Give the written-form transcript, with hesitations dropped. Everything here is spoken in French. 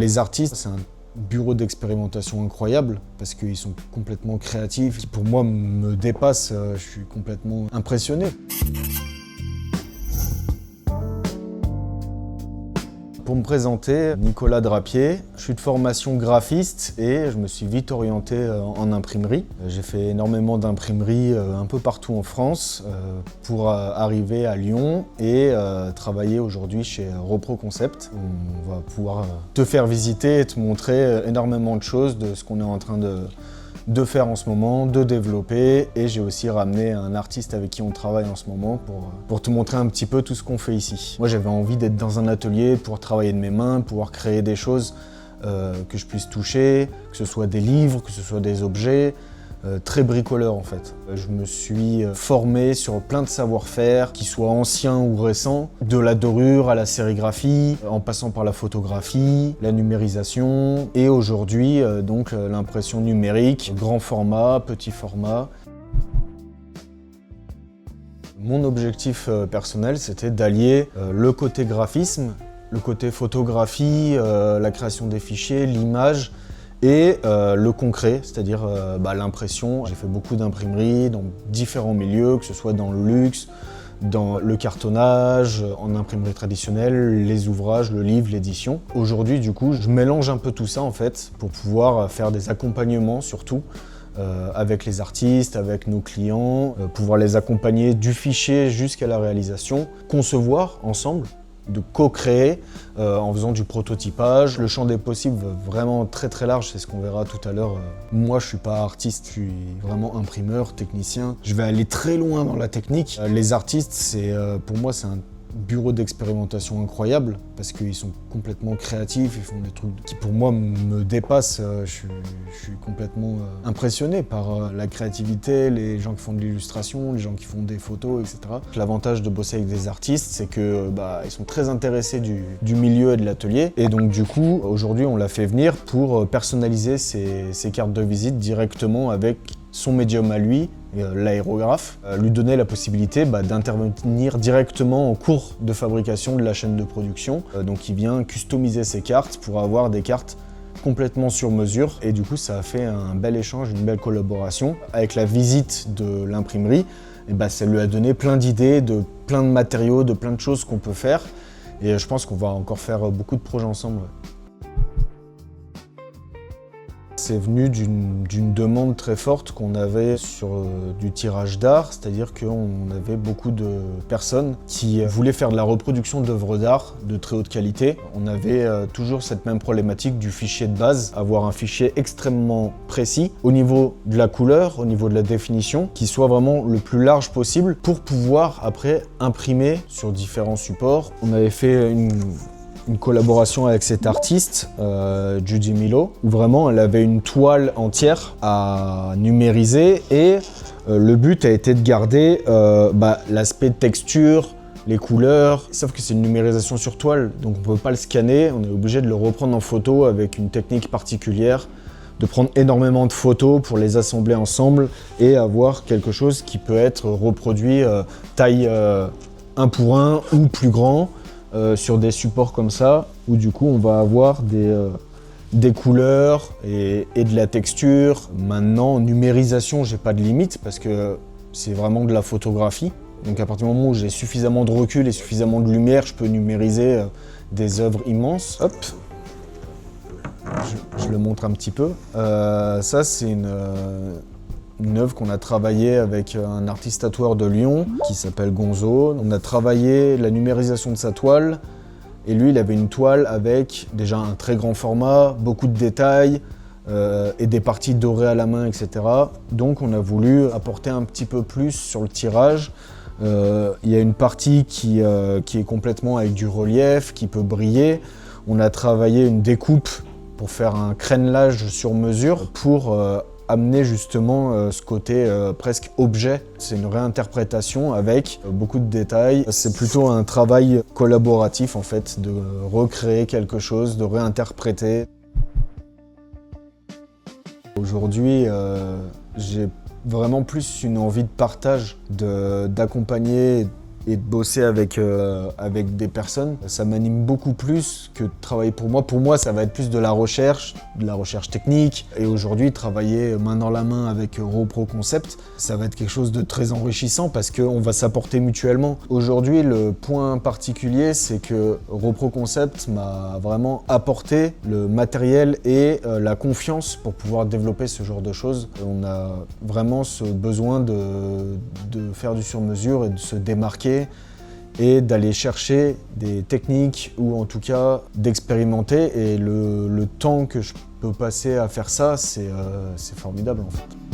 Les artistes, c'est un bureau d'expérimentation incroyable parce qu'ils sont complètement créatifs, qui pour moi me dépassent, je suis complètement impressionné. Pour me présenter, Nicolas Drapier, je suis de formation graphiste et je me suis vite orienté en imprimerie. J'ai fait énormément d'imprimeries un peu partout en France pour arriver à Lyon et travailler aujourd'hui chez Repro Concept. On va pouvoir te faire visiter et te montrer énormément de choses de ce qu'on est en train de faire en ce moment, de développer, et j'ai aussi ramené un artiste avec qui on travaille en ce moment pour te montrer un petit peu tout ce qu'on fait ici. Moi j'avais envie d'être dans un atelier, pour travailler de mes mains, pouvoir créer des choses que je puisse toucher, que ce soit des livres, que ce soit des objets, très bricoleur en fait. Je me suis formé sur plein de savoir-faire, qu'ils soient anciens ou récents, de la dorure à la sérigraphie, en passant par la photographie, la numérisation et aujourd'hui donc l'impression numérique, grand format, petit format. Mon objectif personnel, c'était d'allier le côté graphisme, le côté photographie, la création des fichiers, l'image, et le concret, c'est-à-dire l'impression. J'ai fait beaucoup d'imprimeries dans différents milieux, que ce soit dans le luxe, dans le cartonnage, en imprimerie traditionnelle, les ouvrages, le livre, l'édition. Aujourd'hui, du coup, je mélange un peu tout ça en fait pour pouvoir faire des accompagnements surtout avec les artistes, avec nos clients, pouvoir les accompagner du fichier jusqu'à la réalisation, concevoir ensemble, de co-créer en faisant du prototypage. Le champ des possibles vraiment très large, c'est ce qu'on verra tout à l'heure. Moi je suis pas artiste, je suis vraiment imprimeur, technicien. Je vais aller très loin dans la technique. Les artistes, pour moi c'est un bureau d'expérimentation incroyable parce qu'ils sont complètement créatifs, ils font des trucs qui pour moi me dépassent. Je suis complètement impressionné par la créativité, les gens qui font de l'illustration, les gens qui font des photos, etc. L'avantage de bosser avec des artistes, c'est que ils sont très intéressés du milieu et de l'atelier, et donc du coup aujourd'hui on l'a fait venir pour personnaliser ses cartes de visite directement avec son médium à lui, l'aérographe, lui donner la possibilité d'intervenir directement en cours de fabrication de la chaîne de production. Donc il vient customiser ses cartes pour avoir des cartes complètement sur mesure, et du coup ça a fait un bel échange, une belle collaboration. Avec la visite de l'imprimerie, ça lui a donné plein d'idées, de plein de matériaux, de plein de choses qu'on peut faire, et je pense qu'on va encore faire beaucoup de projets ensemble. C'est venu d'une demande très forte qu'on avait sur du tirage d'art, c'est-à-dire qu'on avait beaucoup de personnes qui voulaient faire de la reproduction d'œuvres d'art de très haute qualité. On avait toujours cette même problématique du fichier de base, avoir un fichier extrêmement précis au niveau de la couleur, au niveau de la définition, qui soit vraiment le plus large possible pour pouvoir après imprimer sur différents supports. On avait fait une collaboration avec cette artiste, Judy Milo, où vraiment elle avait une toile entière à numériser, et le but a été de garder l'aspect texture, les couleurs, sauf que c'est une numérisation sur toile, donc on ne peut pas le scanner, on est obligé de le reprendre en photo avec une technique particulière, de prendre énormément de photos pour les assembler ensemble et avoir quelque chose qui peut être reproduit taille 1 pour 1 ou plus grand, sur des supports comme ça, où du coup on va avoir des couleurs et de la texture. Maintenant, en numérisation, j'ai pas de limite parce que c'est vraiment de la photographie. Donc à partir du moment où j'ai suffisamment de recul et suffisamment de lumière, je peux numériser des œuvres immenses. Hop, je le montre un petit peu. Ça, c'est une œuvre qu'on a travaillée avec un artiste tatoueur de Lyon qui s'appelle Gonzo. On a travaillé la numérisation de sa toile, et lui il avait une toile avec déjà un très grand format, beaucoup de détails et des parties dorées à la main, etc. Donc on a voulu apporter un petit peu plus sur le tirage. Il y a une partie qui est complètement avec du relief, qui peut briller. On a travaillé une découpe pour faire un crénelage sur mesure pour amener justement ce côté presque objet. C'est une réinterprétation avec beaucoup de détails. C'est plutôt un travail collaboratif en fait, de recréer quelque chose, de réinterpréter. Aujourd'hui, j'ai vraiment plus une envie de partage, d'accompagner et de bosser avec des personnes, ça m'anime beaucoup plus que de travailler pour moi. Pour moi, ça va être plus de la recherche technique. Et aujourd'hui, travailler main dans la main avec RoPro Concept, ça va être quelque chose de très enrichissant parce qu'on va s'apporter mutuellement. Aujourd'hui, le point particulier, c'est que RoPro Concept m'a vraiment apporté le matériel et la confiance pour pouvoir développer ce genre de choses. On a vraiment ce besoin de faire du sur-mesure et de se démarquer et d'aller chercher des techniques ou en tout cas d'expérimenter. Et le temps que je peux passer à faire ça, c'est formidable en fait.